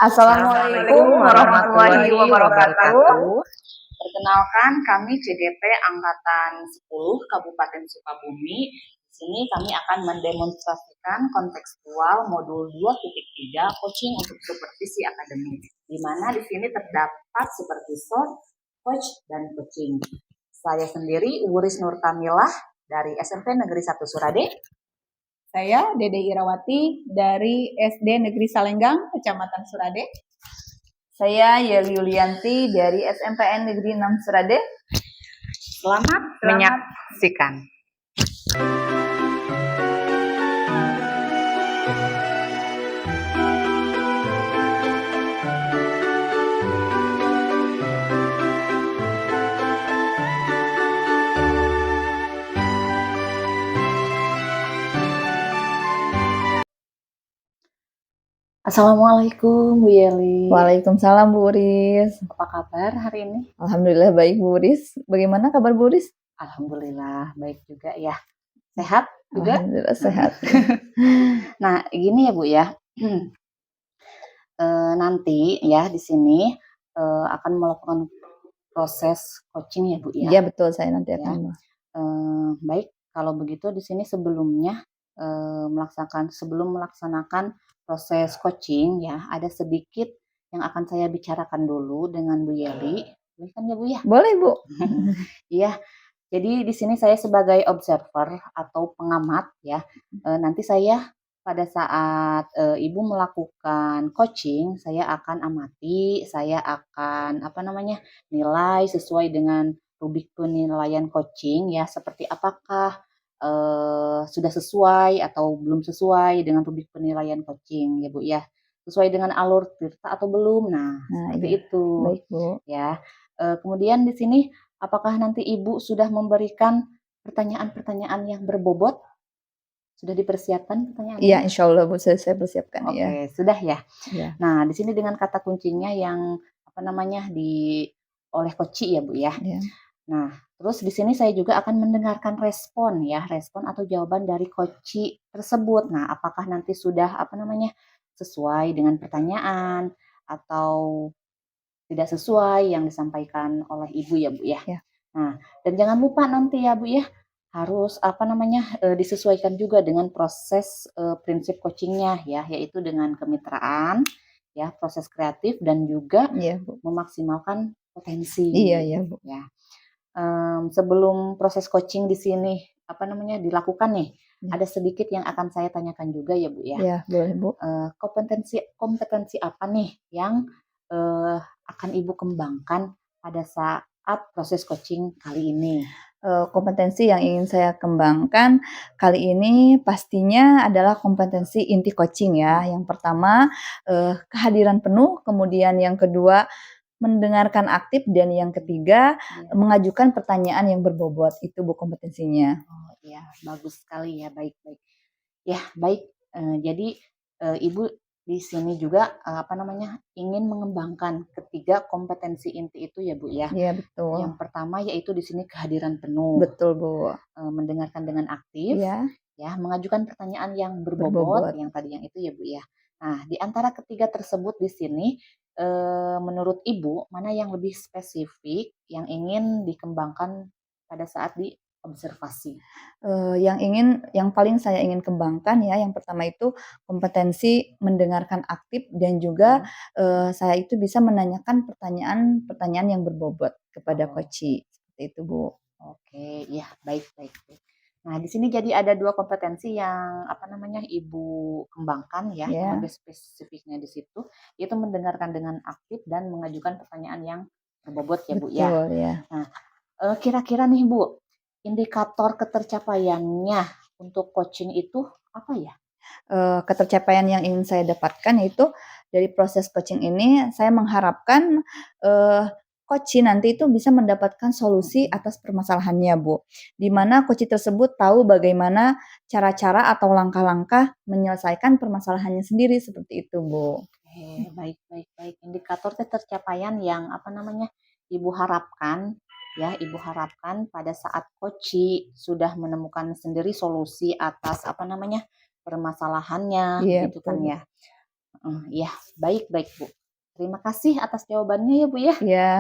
Assalamualaikum warahmatullahi wabarakatuh. Perkenalkan, kami CGP Angkatan 10 Kabupaten Sukabumi. Di sini kami akan mendemonstrasikan kontekstual modul 2.3 coaching untuk supervisi akademik, di mana di sini terdapat seperti short, coach, dan coaching. Saya sendiri Wuris Nur Kamilah dari SMP Negeri 1 Surade. Saya Dede Irawati dari SD Negeri Salenggang, Kecamatan Surade. Saya Yeli Yulianti dari SMPN Negeri 6 Surade. Selamat menyaksikan. Assalamualaikum Bu Yeli. Waalaikumsalam Bu Wuris. Apa kabar hari ini? Alhamdulillah baik Bu Wuris. Bagaimana kabar Bu Wuris? Alhamdulillah baik juga ya. Sehat juga? Alhamdulillah sehat. Nah, gini ya Bu ya. Nanti ya di sini akan melakukan proses coaching ya Bu ya. Iya betul, saya nanti akan. Baik, kalau begitu di sini sebelumnya sebelum melaksanakan proses coaching ya, ada sedikit yang akan saya bicarakan dulu dengan Bu Yeli. Boleh kan ya Bu ya? Boleh Bu. Iya. Jadi di sini saya sebagai observer atau pengamat ya. Nanti saya pada saat Ibu melakukan coaching, saya akan amati, saya akan nilai sesuai dengan rubrik penilaian coaching ya, seperti apakah sudah sesuai atau belum sesuai dengan rubrik penilaian coaching ya Bu ya, sesuai dengan alur cerita atau belum. Nah seperti iya. itu. Baik Bu. Ya. Kemudian di sini apakah nanti Ibu sudah memberikan pertanyaan-pertanyaan yang berbobot? Sudah dipersiapkan pertanyaannya? Iya, insya Allah Bu, saya persiapkan. Oke, sudah ya. Ya. Nah di sini dengan kata kuncinya yang oleh coach ya Bu ya. Ya. Nah, terus di sini saya juga akan mendengarkan respon atau jawaban dari coach tersebut. Nah, apakah nanti sudah sesuai dengan pertanyaan atau tidak sesuai yang disampaikan oleh Ibu ya Bu ya. Ya. Nah, dan jangan lupa nanti ya Bu ya, harus disesuaikan juga dengan proses prinsip coachingnya ya, yaitu dengan kemitraan ya, proses kreatif dan juga memaksimalkan potensi. Iya Bu. Ya. Sebelum proses coaching di sini dilakukan nih, ada sedikit yang akan saya tanyakan juga ya Bu ya. Iya, boleh Bu. Kompetensi apa nih yang akan Ibu kembangkan pada saat proses coaching kali ini? Kompetensi yang ingin saya kembangkan kali ini pastinya adalah kompetensi inti coaching ya. Yang pertama kehadiran penuh, kemudian yang kedua mendengarkan aktif, dan yang ketiga mengajukan pertanyaan yang berbobot. Itu Bu kompetensinya. Oh iya, bagus sekali ya, baik. Ya baik, jadi Ibu di sini juga ingin mengembangkan ketiga kompetensi inti itu ya Bu ya. Iya betul. Yang pertama yaitu di sini kehadiran penuh. Betul Bu. Mendengarkan dengan aktif. Ya, mengajukan pertanyaan yang berbobot. Yang itu ya Bu ya. Nah, di antara ketiga tersebut di sini menurut Ibu mana yang lebih spesifik yang ingin dikembangkan pada saat di observasi? Yang paling saya ingin kembangkan ya, yang pertama itu kompetensi mendengarkan aktif, dan juga saya itu bisa menanyakan pertanyaan yang berbobot kepada coach. Seperti itu Bu. Oke, ya baik. Nah di sini jadi ada dua kompetensi yang Ibu kembangkan ya, yang lebih spesifiknya di situ, yaitu mendengarkan dengan aktif dan mengajukan pertanyaan yang berbobot ya Bu ya. Betul ya. Nah kira-kira nih Bu, indikator ketercapaiannya untuk coaching itu apa ya? Ketercapaian yang ingin saya dapatkan yaitu dari proses coaching ini, saya mengharapkan coach nanti itu bisa mendapatkan solusi atas permasalahannya Bu, di mana coach tersebut tahu bagaimana cara-cara atau langkah-langkah menyelesaikan permasalahannya sendiri, seperti itu Bu. Oke, baik. Indikator ketercapaian yang Ibu harapkan ya, Ibu harapkan pada saat coach sudah menemukan sendiri solusi atas permasalahannya, gitu kan ya. Iya, baik Bu. Terima kasih atas jawabannya ya Bu ya. Ya,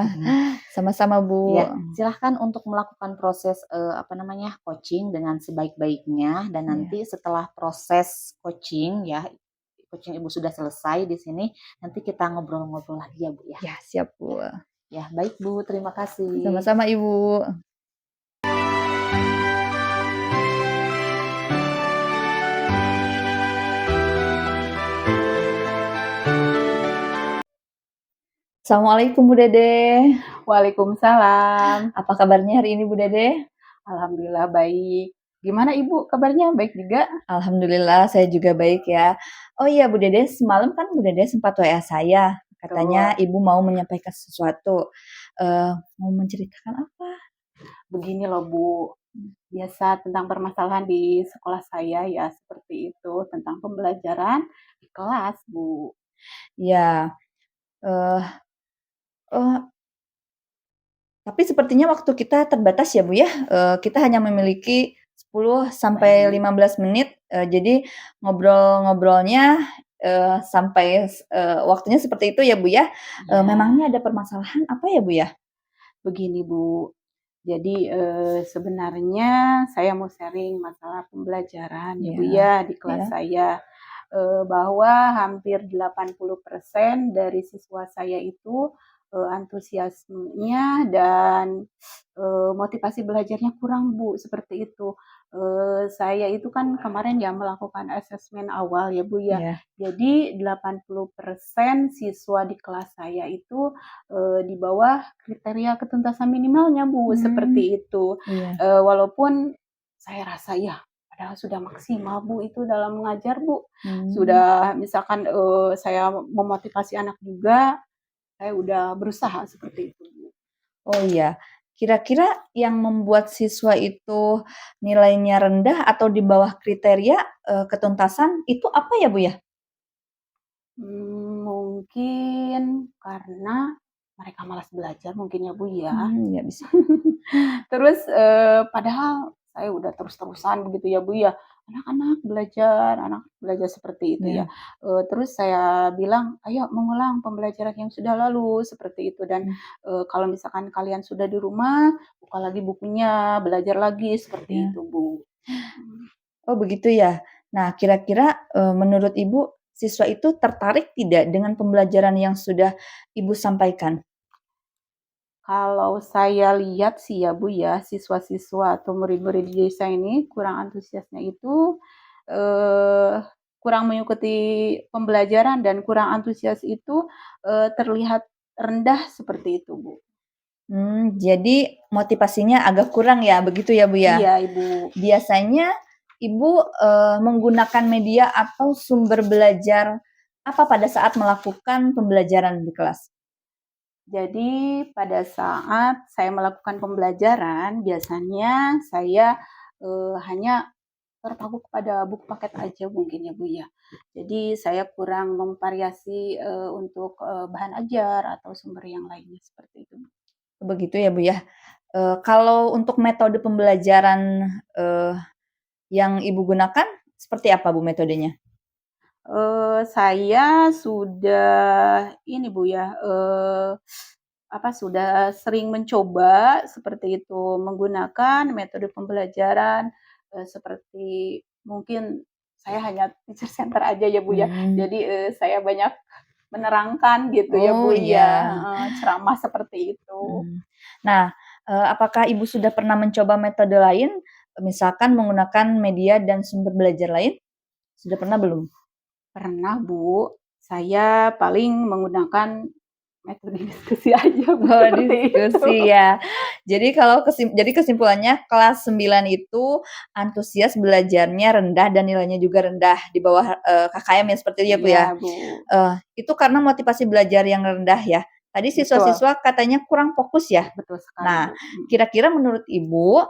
sama-sama Bu. Ya, silahkan untuk melakukan proses coaching dengan sebaik-baiknya dan Iya. nanti setelah proses coaching ya, coaching Ibu sudah selesai di sini, nanti kita ngobrol-ngobrol lagi ya Bu ya. Ya, siap Bu. Ya, baik Bu, terima kasih. Sama-sama Ibu. Assalamualaikum Bu Dede. Waalaikumsalam. Apa kabarnya hari ini Bu Dede? Alhamdulillah baik. Gimana Ibu kabarnya? Baik juga? Alhamdulillah saya juga baik ya. Oh iya Bu Dede, semalam kan Bu Dede sempat WA saya. Katanya Ibu mau menyampaikan sesuatu. Mau menceritakan apa? Begini loh Bu, biasa tentang permasalahan di sekolah saya ya seperti itu, tentang pembelajaran di kelas Bu. Ya, eh eh, tapi sepertinya waktu kita terbatas ya Bu ya. Kita hanya memiliki 10 sampai Baik. 15 menit. Jadi ngobrol-ngobrolnya sampai waktunya seperti itu ya Bu ya. Ya. Memangnya ada permasalahan apa ya Bu ya? Begini Bu, jadi sebenarnya saya mau sharing masalah pembelajaran ya Bu ya di kelas saya. Bahwa hampir 80% dari siswa saya itu antusiasmenya dan motivasi belajarnya kurang Bu, seperti itu. Saya itu kan kemarin ya melakukan asesmen awal ya Bu ya. Iya. Jadi 80% siswa di kelas saya itu di bawah kriteria ketuntasan minimalnya Bu, seperti itu. Iya. Walaupun saya rasa ya padahal sudah maksimal Bu itu dalam mengajar Bu. Sudah misalkan saya memotivasi anak juga, saya udah berusaha seperti itu Bu. Oh iya, kira-kira yang membuat siswa itu nilainya rendah atau di bawah kriteria ketuntasan itu apa ya Bu ya? Mungkin karena mereka malas belajar mungkin ya Bu ya. Ya bisa. Terus padahal saya udah terus-terusan begitu ya Bu ya, anak belajar seperti itu ya. Terus saya bilang, "Ayo mengulang pembelajaran yang sudah lalu," seperti itu. Dan kalau misalkan kalian sudah di rumah, buka lagi bukunya, belajar lagi, seperti itu Bu. Oh begitu ya. Nah kira-kira menurut Ibu siswa itu tertarik tidak dengan pembelajaran yang sudah Ibu sampaikan? Kalau saya lihat sih ya Bu ya, siswa-siswa atau murid-murid di desa ini kurang antusiasnya itu kurang mengikuti pembelajaran dan kurang antusias itu terlihat rendah seperti itu Bu. Jadi motivasinya agak kurang ya, begitu ya Bu ya? Iya Ibu. Biasanya Ibu menggunakan media atau sumber belajar apa pada saat melakukan pembelajaran di kelas? Jadi pada saat saya melakukan pembelajaran, biasanya saya hanya terpaku kepada buku paket aja mungkin ya Bu ya. Jadi saya kurang memvariasi untuk bahan ajar atau sumber yang lainnya seperti itu. Begitu ya Bu ya. Kalau untuk metode pembelajaran yang Ibu gunakan seperti apa Bu metodenya? Saya sudah ini Bu ya, sudah sering mencoba seperti itu, menggunakan metode pembelajaran seperti mungkin saya hanya teacher center aja ya Bu ya. Jadi saya banyak menerangkan gitu ya Bu ya, ceramah seperti itu. Nah, apakah Ibu sudah pernah mencoba metode lain, misalkan menggunakan media dan sumber belajar lain? Sudah pernah belum? Pernah Bu, saya paling menggunakan metode diskusi aja Bu, Oh, seperti diskusi itu. ya. Jadi jadi kesimpulannya kelas 9 itu antusias belajarnya rendah dan nilainya juga rendah di bawah KKM ya seperti itu ya Bu ya. Iya Bu. Itu karena motivasi belajar yang rendah ya. Tadi Betul. siswa-siswa katanya kurang fokus ya. Betul sekali Nah, Bu. kira-kira menurut Ibu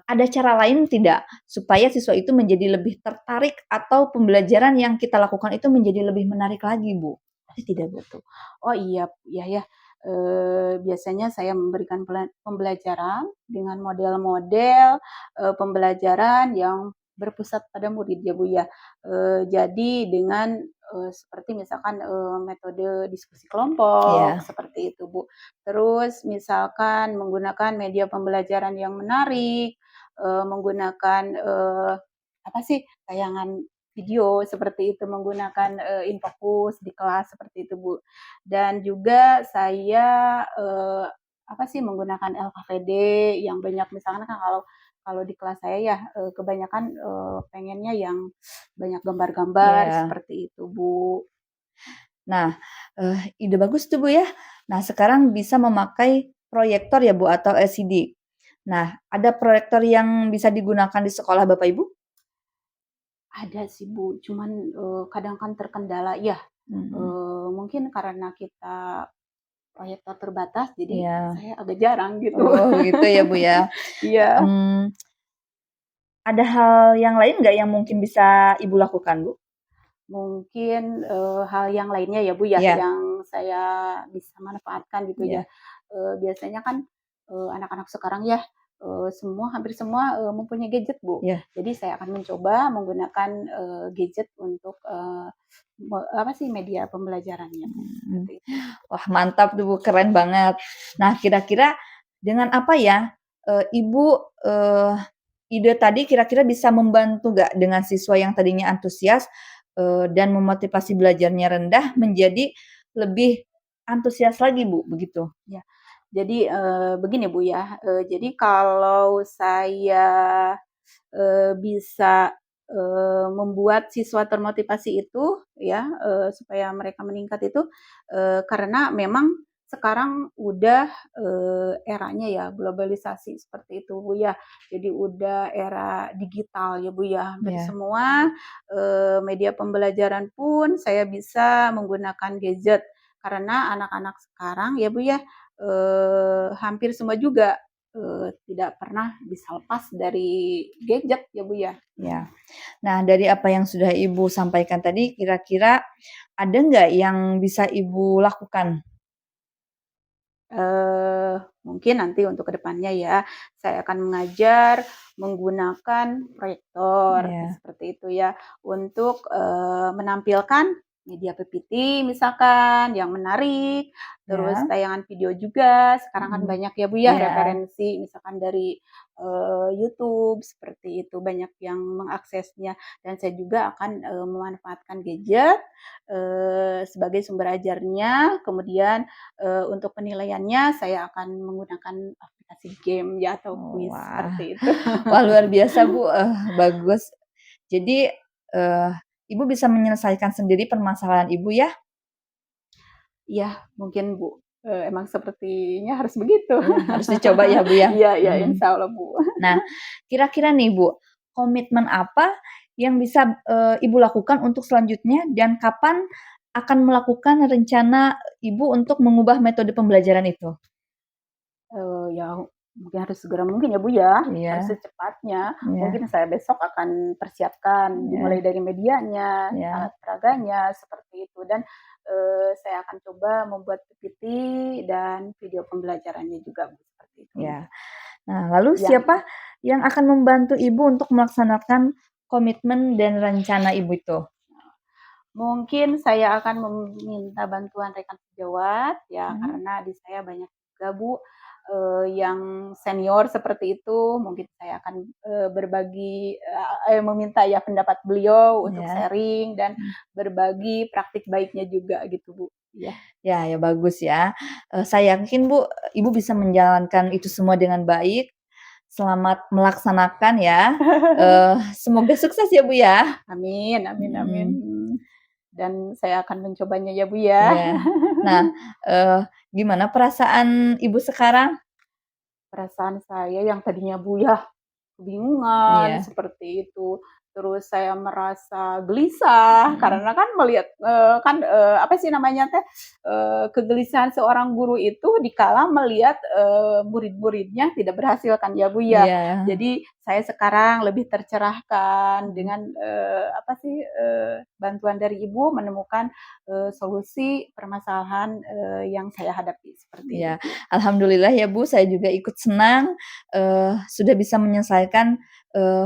ada cara lain tidak supaya siswa itu menjadi lebih tertarik atau pembelajaran yang kita lakukan itu menjadi lebih menarik lagi Bu? Pasti tidak Bu? Oh iya ya. Biasanya saya memberikan pembelajaran dengan model-model pembelajaran yang berpusat pada murid ya Bu ya. Jadi dengan seperti misalkan metode diskusi kelompok Iya. seperti itu Bu. Terus misalkan menggunakan media pembelajaran yang menarik, menggunakan apa sih tayangan video seperti itu, menggunakan Infocus di kelas seperti itu Bu. Dan juga saya apa sih menggunakan LKPD yang banyak, misalkan kan kalau kalau di kelas saya ya kebanyakan pengennya yang banyak gambar-gambar Iya. seperti itu Bu. Nah, ide bagus tuh Bu ya. Nah, sekarang bisa memakai proyektor ya Bu atau LCD. Nah, ada proyektor yang bisa digunakan di sekolah Bapak Ibu? Ada sih Bu, cuman kadang kan terkendala ya. Mungkin karena kita proyektor terbatas, jadi Iya. saya agak jarang gitu. Oh, gitu ya Bu ya. Iya. Ada hal yang lain nggak yang mungkin bisa Ibu lakukan Bu? Mungkin hal yang lainnya ya Bu ya, Iya. yang saya bisa manfaatkan gitu Iya. ya. Biasanya kan anak-anak sekarang ya hampir semua mempunyai gadget Bu. Iya. Jadi saya akan mencoba menggunakan gadget untuk apa sih media pembelajarannya Bu. Seperti itu. Wah, mantap tuh Bu, keren banget. Nah, kira-kira dengan apa ya Ibu ide tadi kira-kira bisa membantu nggak dengan siswa yang tadinya antusias dan memotivasi belajarnya rendah menjadi lebih antusias lagi Bu, begitu? Ya. Jadi begini Bu ya, jadi kalau saya bisa membuat siswa termotivasi itu ya supaya mereka meningkat itu karena memang sekarang udah eranya ya globalisasi seperti itu Bu ya. Jadi udah era digital ya Bu ya. Hampir Iya. semua media pembelajaran pun saya bisa menggunakan gadget karena anak-anak sekarang ya Bu ya hampir semua juga tidak pernah bisa lepas dari gadget ya Bu ya. Ya. Nah, dari apa yang sudah Ibu sampaikan tadi, kira-kira ada nggak yang bisa Ibu lakukan? Mungkin nanti untuk kedepannya ya, saya akan mengajar menggunakan proyektor Iya. seperti itu ya, untuk menampilkan media PPT misalkan yang menarik, terus Ya. tayangan video juga. Sekarang kan banyak ya Bu ya Iya. referensi misalkan dari YouTube seperti itu, banyak yang mengaksesnya. Dan saya juga akan memanfaatkan gadget sebagai sumber ajarnya. Kemudian untuk penilaiannya saya akan menggunakan aplikasi game ya atau kuis Wah. seperti itu. Wah, luar biasa Bu, bagus. Jadi Ibu bisa menyelesaikan sendiri permasalahan Ibu ya? Iya, mungkin Bu. Emang sepertinya harus begitu. Harus dicoba ya Bu ya? Iya, iya, insya Allah Bu. Nah, kira-kira nih Bu, komitmen apa yang bisa Ibu lakukan untuk selanjutnya dan kapan akan melakukan rencana Ibu untuk mengubah metode pembelajaran itu? Ya mungkin harus segera mungkin ya Bu ya, Iya. harus secepatnya. Iya. Mungkin saya besok akan persiapkan dimulai dari medianya, Iya. alat peraganya seperti itu dan saya akan coba membuat PPT dan video pembelajarannya juga Bu, seperti itu. Ya. Nah, lalu Ya. siapa yang akan membantu Ibu untuk melaksanakan komitmen dan rencana Ibu itu? Mungkin saya akan meminta bantuan rekan sejawat ya, karena di saya banyak juga Bu yang senior seperti itu. Mungkin saya akan berbagi meminta ya pendapat beliau untuk Ya. sharing dan berbagi praktik baiknya juga gitu Bu. Ya. Ya bagus ya. Saya yakin Bu, Ibu bisa menjalankan itu semua dengan baik. Selamat melaksanakan ya. Semoga sukses ya Bu ya. Amin, amin, amin. Dan saya akan mencobanya ya Bu ya. Iya. Nah, gimana perasaan Ibu sekarang? Perasaan saya yang tadinya Bu ya kebingungan Iya. seperti itu. Terus saya merasa gelisah karena kan melihat apa sih namanya teh kegelisahan seorang guru itu dikala melihat murid-muridnya tidak berhasil kan ya Bu ya. Iya. Jadi saya sekarang lebih tercerahkan dengan apa sih bantuan dari Ibu menemukan solusi permasalahan yang saya hadapi seperti Iya. itu. Alhamdulillah ya Bu, saya juga ikut senang sudah bisa menyelesaikan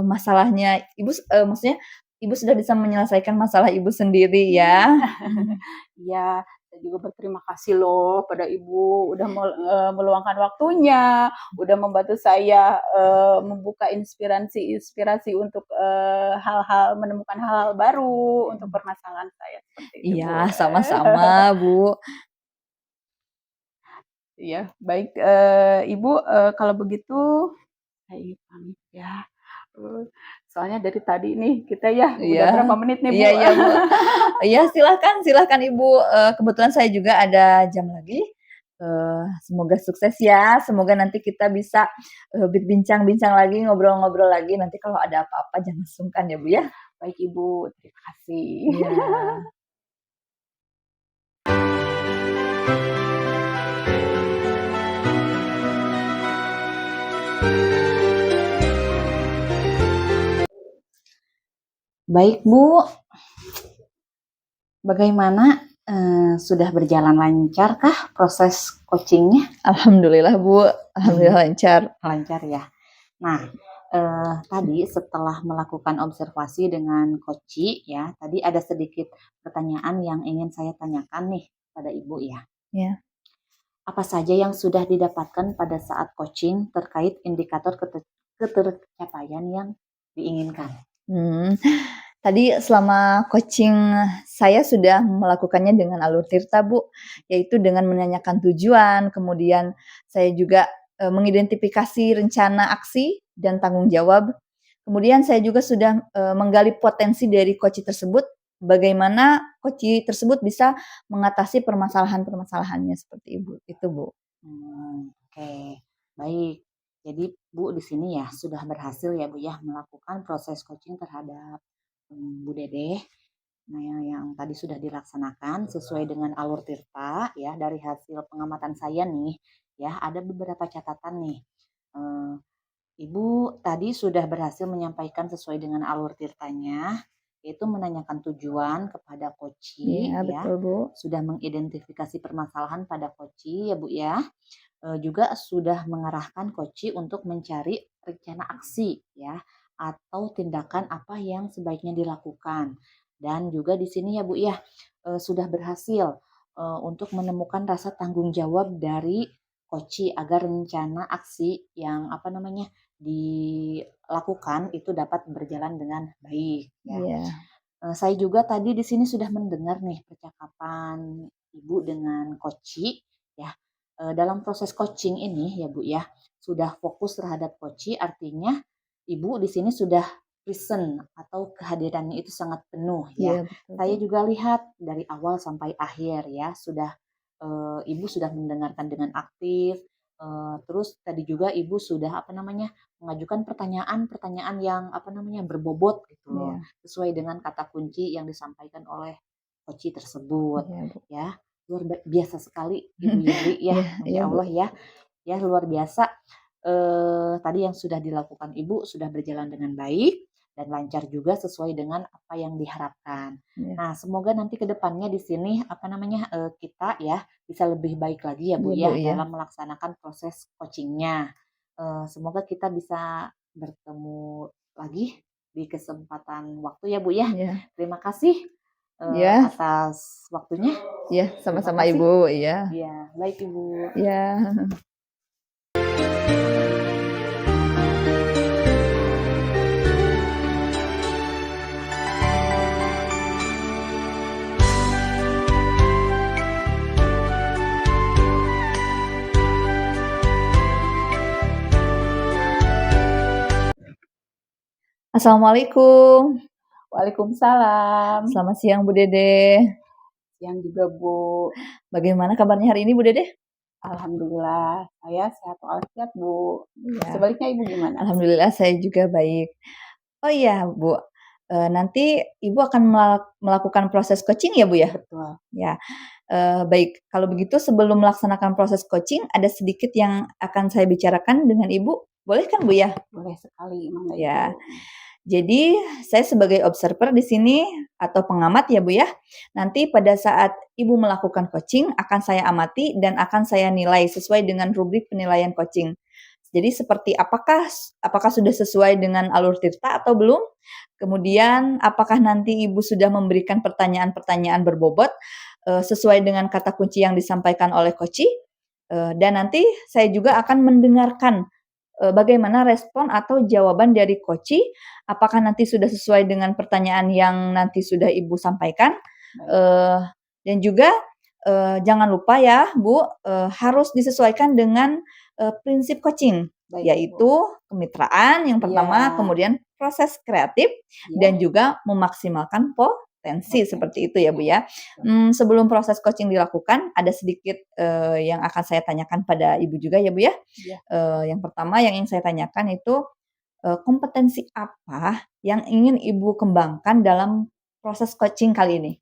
masalahnya Ibu maksudnya Ibu sudah bisa menyelesaikan masalah Ibu sendiri ya. Iya, saya juga berterima kasih loh pada Ibu udah meluangkan waktunya, udah membantu saya membuka inspirasi untuk menemukan hal-hal baru untuk permasalahan saya seperti itu, Bu. Iya, sama-sama, Bu. Iya, baik Ibu, kalau begitu saya pamit ya. Soalnya dari tadi nih kita ya udah Iya. berapa menit nih, Bu? Iya, iya, Bu. Iya, silahkan Ibu. Kebetulan saya juga ada jam lagi. Semoga sukses ya. Semoga nanti kita bisa berbincang-bincang lagi, ngobrol-ngobrol lagi. Nanti kalau ada apa-apa jangan sungkan ya, Bu ya. Baik Ibu, terima kasih. Iya. Baik Bu, bagaimana sudah berjalan lancarkah proses coachingnya? Alhamdulillah, Bu. Alhamdulillah lancar. Lancar ya. Nah, tadi setelah melakukan observasi dengan coach ya, tadi ada sedikit pertanyaan yang ingin saya tanyakan nih pada Ibu ya. Ya. Apa saja yang sudah didapatkan pada saat coaching terkait indikator ketercapaian yang diinginkan? Tadi selama coaching saya sudah melakukannya dengan alur tirta, Bu, yaitu dengan menanyakan tujuan, kemudian saya juga mengidentifikasi rencana aksi dan tanggung jawab. Kemudian saya juga sudah menggali potensi dari coach tersebut, bagaimana coach tersebut bisa mengatasi permasalahan-permasalahannya seperti itu, Bu. Oke, baik. Jadi Bu di sini ya sudah berhasil ya Bu ya melakukan proses coaching terhadap Bu Dedeh. Nah, yang tadi sudah dilaksanakan sesuai dengan alur tirta ya dari hasil pengamatan saya nih ya ada beberapa catatan nih. Ibu tadi sudah berhasil menyampaikan sesuai dengan alur tirtanya yaitu menanyakan tujuan kepada coach Iya, ya. betul, Bu. Sudah mengidentifikasi permasalahan pada coach ya Bu ya. Juga sudah mengarahkan coach untuk mencari rencana aksi ya atau tindakan apa yang sebaiknya dilakukan. Dan juga di sini ya Bu ya sudah berhasil untuk menemukan rasa tanggung jawab dari coach agar rencana aksi yang dilakukan itu dapat berjalan dengan baik ya. Iya. Saya juga tadi di sini sudah mendengar nih percakapan Ibu dengan coach ya. Dalam proses coaching ini ya Bu ya sudah fokus terhadap coach artinya Ibu di sini sudah present atau kehadirannya itu sangat penuh ya. Iya, betul, Saya Bu. juga lihat dari awal sampai akhir ya sudah Ibu sudah mendengarkan dengan aktif. Terus tadi juga Ibu sudah mengajukan pertanyaan-pertanyaan yang berbobot gitu loh, Iya. sesuai dengan kata kunci yang disampaikan oleh coach tersebut Iya, Bu. ya. Luar biasa sekali Ibu Yuli ya, Iya, Masya iya, Bu. Allah ya. Ya luar biasa. Tadi yang sudah dilakukan Ibu sudah berjalan dengan baik dan lancar juga sesuai dengan apa yang diharapkan. Iya. Nah, semoga nanti ke depannya di sini kita ya bisa lebih baik lagi ya Bu Iya, ya Bu, iya. dalam melaksanakan proses coachingnya. Semoga kita bisa bertemu lagi di kesempatan waktu ya Bu ya. Iya. Terima kasih Iya. atas waktunya. Iya, sama-sama Terima kasih. Ibu, iya. Ya, baik Ibu. Iya. Assalamualaikum. Waalaikumsalam. Selamat siang Bu Dede. Siang juga Bu. Bagaimana kabarnya hari ini Bu Dede? Alhamdulillah, saya sehat walafiat Bu. Iya. Sebaliknya Ibu gimana? Alhamdulillah saya juga baik. Oh iya Bu, nanti Ibu akan melakukan proses coaching ya Bu ya? Betul. Ya, baik. Kalau begitu sebelum melaksanakan proses coaching ada sedikit yang akan saya bicarakan dengan Ibu, boleh kan Bu ya? Boleh sekali, Mangga Ya. Ibu. Jadi saya sebagai observer di sini atau pengamat ya Bu ya. Nanti pada saat Ibu melakukan coaching akan saya amati dan akan saya nilai sesuai dengan rubrik penilaian coaching. Jadi seperti apakah sudah sesuai dengan alur Tirta atau belum? Kemudian apakah nanti Ibu sudah memberikan pertanyaan-pertanyaan berbobot sesuai dengan kata kunci yang disampaikan oleh Koci? Dan nanti saya juga akan mendengarkan bagaimana respon atau jawaban dari Koci, apakah nanti sudah sesuai dengan pertanyaan yang nanti sudah Ibu sampaikan. Dan juga jangan lupa ya Bu, harus disesuaikan dengan prinsip coaching, Baik, yaitu kemitraan yang pertama, Iya. kemudian proses kreatif, Iya. dan juga memaksimalkan potensi, seperti itu ya Bu ya. Sebelum proses coaching dilakukan, ada sedikit yang akan saya tanyakan pada Ibu juga ya Bu ya. Iya. Yang pertama yang ingin saya tanyakan itu kompetensi apa yang ingin Ibu kembangkan dalam proses coaching kali ini?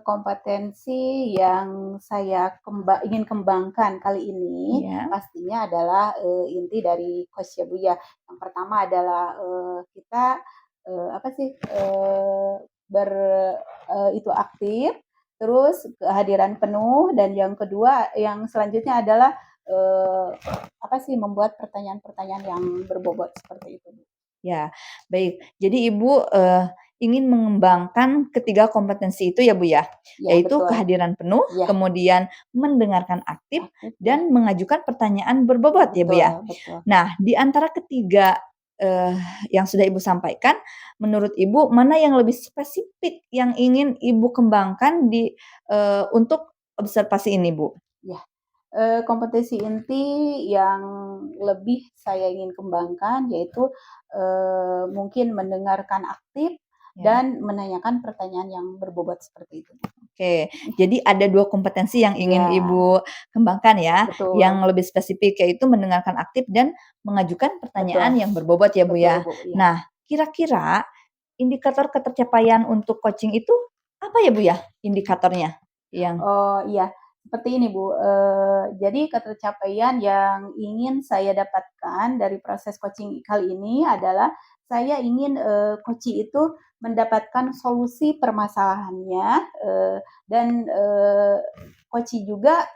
Kompetensi yang saya ingin kembangkan kali ini Iya. pastinya adalah inti dari coach ya Bu ya. Yang pertama adalah kita itu aktif, terus kehadiran penuh, dan yang kedua yang selanjutnya adalah membuat pertanyaan-pertanyaan yang berbobot seperti itu Bu. Ya, baik. Jadi Ibu ingin mengembangkan ketiga kompetensi itu ya Bu ya, Ya, yaitu betul. kehadiran penuh, Ya. kemudian mendengarkan aktif, dan mengajukan pertanyaan berbobot ya Bu ya. Betul. Nah, di antara ketiga yang sudah Ibu sampaikan, menurut Ibu mana yang lebih spesifik yang ingin Ibu kembangkan untuk observasi ini Bu? Kompetensi inti yang lebih saya ingin kembangkan yaitu mungkin mendengarkan aktif dan menanyakan pertanyaan yang berbobot seperti itu. Oke, jadi ada 2 kompetensi yang ingin Ya. Ibu kembangkan ya, Betul. yang lebih spesifik yaitu mendengarkan aktif dan mengajukan pertanyaan yang berbobot ya Bu ya. Betul, Bu, iya. Nah, kira-kira indikator ketercapaian untuk coaching itu apa ya Bu ya indikatornya? Oh iya, seperti ini Bu. Jadi ketercapaian yang ingin saya dapatkan dari proses coaching kali ini adalah saya ingin coaching itu mendapatkan solusi permasalahannya, dan coaching juga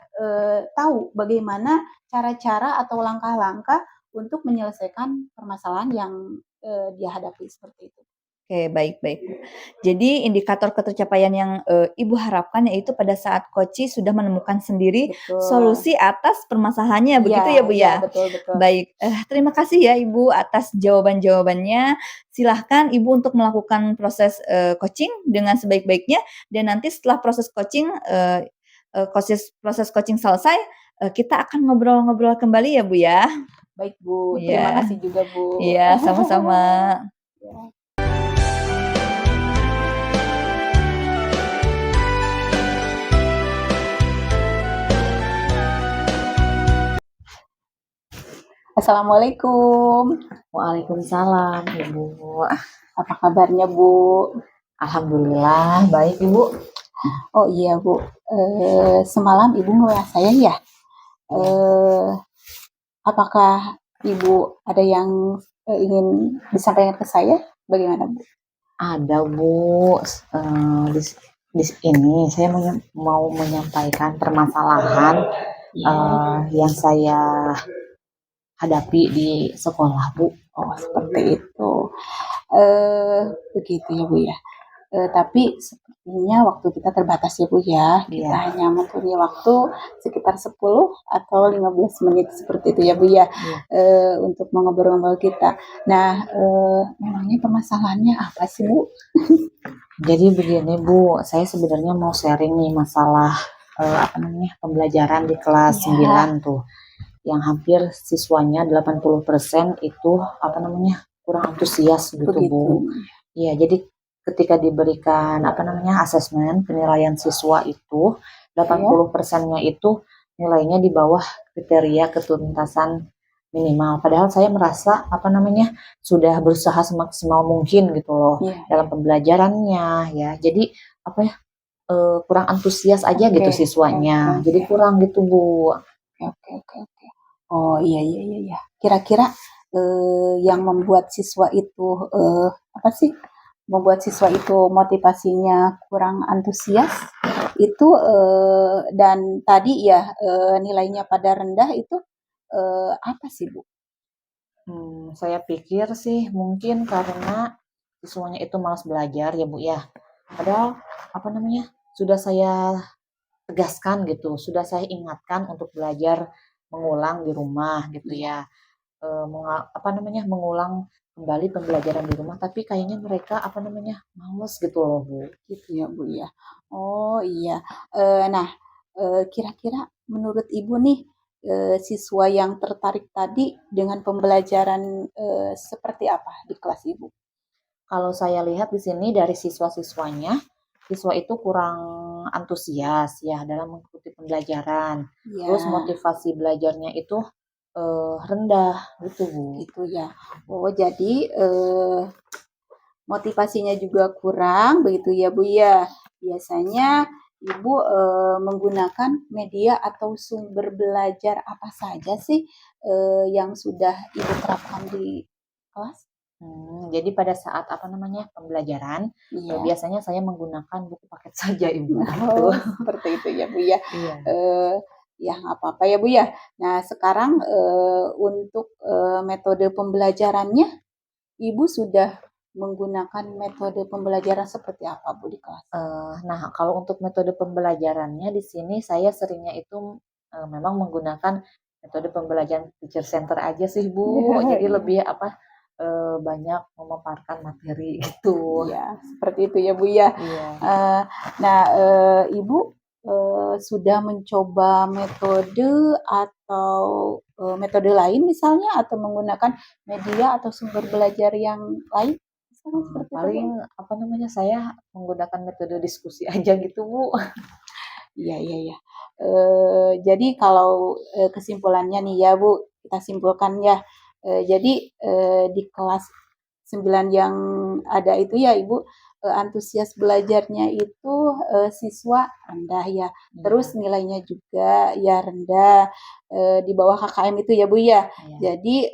tahu bagaimana cara-cara atau langkah-langkah untuk menyelesaikan permasalahan yang dia hadapi seperti itu. Oke, baik. Jadi indikator ketercapaian yang Ibu harapkan yaitu pada saat coach sudah menemukan sendiri Betul. solusi atas permasalahannya, begitu ya Bu ya? Betul. Baik, terima kasih ya Ibu atas jawaban-jawabannya. Silahkan Ibu untuk melakukan proses coaching dengan sebaik-baiknya, dan nanti setelah proses coaching selesai, kita akan ngobrol-ngobrol kembali ya Bu ya. Baik Bu, Iya. terima kasih juga Bu. Iya, sama-sama. Ya. Assalamualaikum. Waalaikumsalam Ibu. Apa kabarnya Bu? Alhamdulillah baik Ibu. Oh iya Bu, semalam Ibu nge-WA saya ya. Apakah Ibu ada yang ingin disampaikan ke saya? Bagaimana Bu? Ada Bu. Di ini saya mau menyampaikan permasalahan yang saya hadapi di sekolah Bu. Oh seperti itu. Begitu ya Bu ya. Tapi sepertinya waktu kita terbatas ya Bu ya. Kita hanya mempunyai waktu sekitar 10 atau 15 menit seperti itu ya Bu ya. Untuk mengobrol-ngobrol kita. Nah, memangnya permasalahannya apa sih Bu? Jadi begini Bu, saya sebenarnya mau sharing nih masalah pembelajaran di kelas 9 tuh. Yang hampir siswanya 80% itu kurang antusias gitu Bu. Iya, jadi ketika diberikan asesmen penilaian siswa itu 80%-nya itu nilainya di bawah kriteria ketuntasan minimal. Padahal saya merasa sudah berusaha semaksimal mungkin gitu loh dalam pembelajarannya ya. Jadi kurang antusias aja gitu siswanya. Jadi kurang gitu Bu. Oke. Oh iya. Kira-kira yang membuat siswa itu membuat siswa itu motivasinya kurang antusias itu dan tadi ya nilainya pada rendah itu apa sih Bu? Saya pikir sih mungkin karena siswanya itu malas belajar ya Bu ya. Padahal apa namanya sudah saya tegaskan gitu, sudah saya ingatkan untuk belajar mengulang di rumah gitu ya. Apa namanya mengulang kembali pembelajaran di rumah, tapi kayaknya mereka apa namanya males gitu loh Bu. Gitu ya Bu ya. Oh iya. Nah, kira-kira menurut Ibu nih, siswa yang tertarik tadi dengan pembelajaran seperti apa di kelas Ibu? Kalau saya lihat di sini dari siswa-siswanya, siswa itu kurang antusias ya dalam mengikuti pembelajaran. Terus Ya, motivasi belajarnya itu rendah gitu Bu. gitu ya. Oh, jadi motivasinya juga kurang begitu ya Bu ya. Biasanya Ibu menggunakan media atau sumber belajar apa saja sih yang sudah Ibu terapkan di kelas? Jadi pada saat apa namanya pembelajaran, Iya. biasanya saya menggunakan buku paket saja Ibu gitu. Oh, seperti itu ya Bu ya. Iya. Eh, ya nggak apa-apa ya Bu ya. Nah sekarang untuk metode pembelajarannya, Ibu sudah menggunakan metode pembelajaran seperti apa Bu di kelas? Nah kalau untuk metode pembelajarannya di sini saya seringnya itu memang menggunakan metode pembelajaran teacher center aja sih Bu. Jadi lebih apa banyak memaparkan materi gitu. Iya, seperti itu ya Bu ya. Iya. Nah, Ibu sudah mencoba metode atau metode lain misalnya atau menggunakan media atau sumber belajar yang lain? Misalnya seperti itu, Bu. Paling apa namanya saya menggunakan metode diskusi aja gitu Bu. Iya, iya, iya. Jadi kalau kesimpulannya nih ya Bu, kita simpulkan ya. Jadi di kelas 9 yang ada itu ya Ibu, antusias belajarnya itu siswa rendah ya. Terus nilainya juga ya rendah, di bawah KKM itu ya Bu ya. Iya. Jadi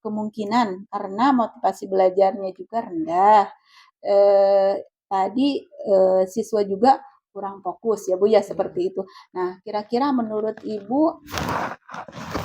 kemungkinan karena motivasi belajarnya juga rendah, tadi siswa juga kurang fokus ya Bu ya seperti itu. Nah kira-kira menurut Ibu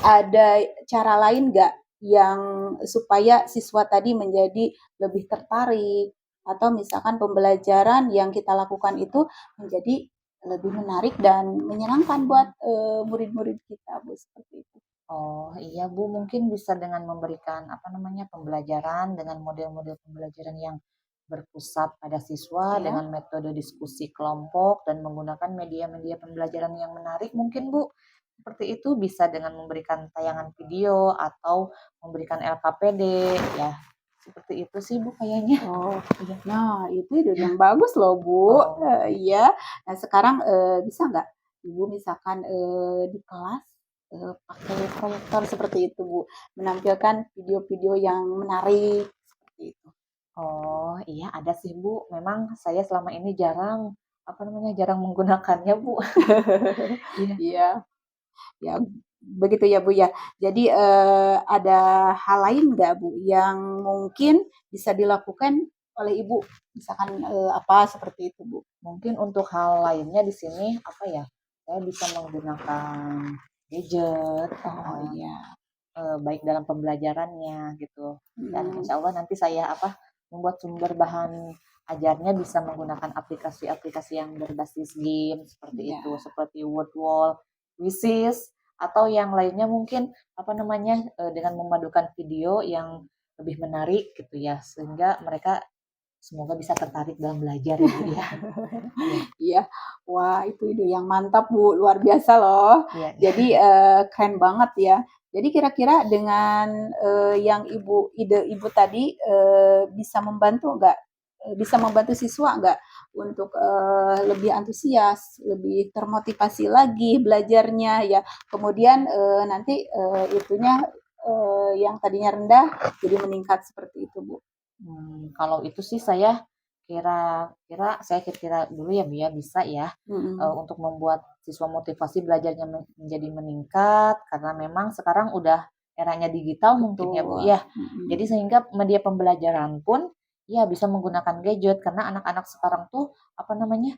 ada cara lain nggak yang supaya siswa tadi menjadi lebih tertarik atau misalkan pembelajaran yang kita lakukan itu menjadi lebih menarik dan menyenangkan buat murid-murid kita Bu seperti itu. Oh iya Bu, mungkin bisa dengan memberikan apa namanya pembelajaran dengan model-model pembelajaran yang berpusat pada siswa Ya. dengan metode diskusi kelompok dan menggunakan media-media pembelajaran yang menarik mungkin Bu. Seperti itu bisa dengan memberikan tayangan video atau memberikan LKPD ya. Seperti itu sih Bu kayaknya. Oh, Iya. nah itu ide yang bagus loh Bu. Oh. Iya. Nah sekarang bisa nggak Ibu misalkan di kelas pakai proyektor seperti itu Bu, menampilkan video-video yang menarik seperti itu. Oh iya ada sih Bu. Memang saya selama ini jarang apa namanya jarang menggunakannya Bu. Iya. Iya, ya begitu ya Bu ya. Jadi ada hal lain nggak Bu yang mungkin bisa dilakukan oleh Ibu, misalkan apa seperti itu Bu? Mungkin untuk hal lainnya di sini apa ya? Saya bisa menggunakan gadget, Oh iya. baik dalam pembelajarannya gitu. Dan Hmm. insya Allah nanti saya apa membuat sumber bahan ajarnya bisa menggunakan aplikasi-aplikasi yang berbasis game seperti Iya. itu, seperti Wordwall, Quizzes, atau yang lainnya mungkin apa namanya dengan memadukan video yang lebih menarik gitu ya, sehingga mereka semoga bisa tertarik dalam belajar ya Bu ya. Iya, wah itu ide yang mantap Bu, luar biasa loh. Iya. Jadi keren banget ya. Jadi kira-kira dengan yang ide Ibu tadi bisa membantu nggak? Bisa membantu siswa nggak untuk lebih antusias, lebih termotivasi lagi belajarnya ya. Kemudian nanti itunya yang tadinya rendah jadi meningkat seperti itu Bu. Kalau itu sih saya kira dulu ya Bu ya bisa ya untuk membuat siswa motivasi belajarnya menjadi meningkat karena memang sekarang udah eranya digital mungkin ya Bu Betul. ya. Jadi sehingga media pembelajaran pun ya bisa menggunakan gadget karena anak-anak sekarang tuh apa namanya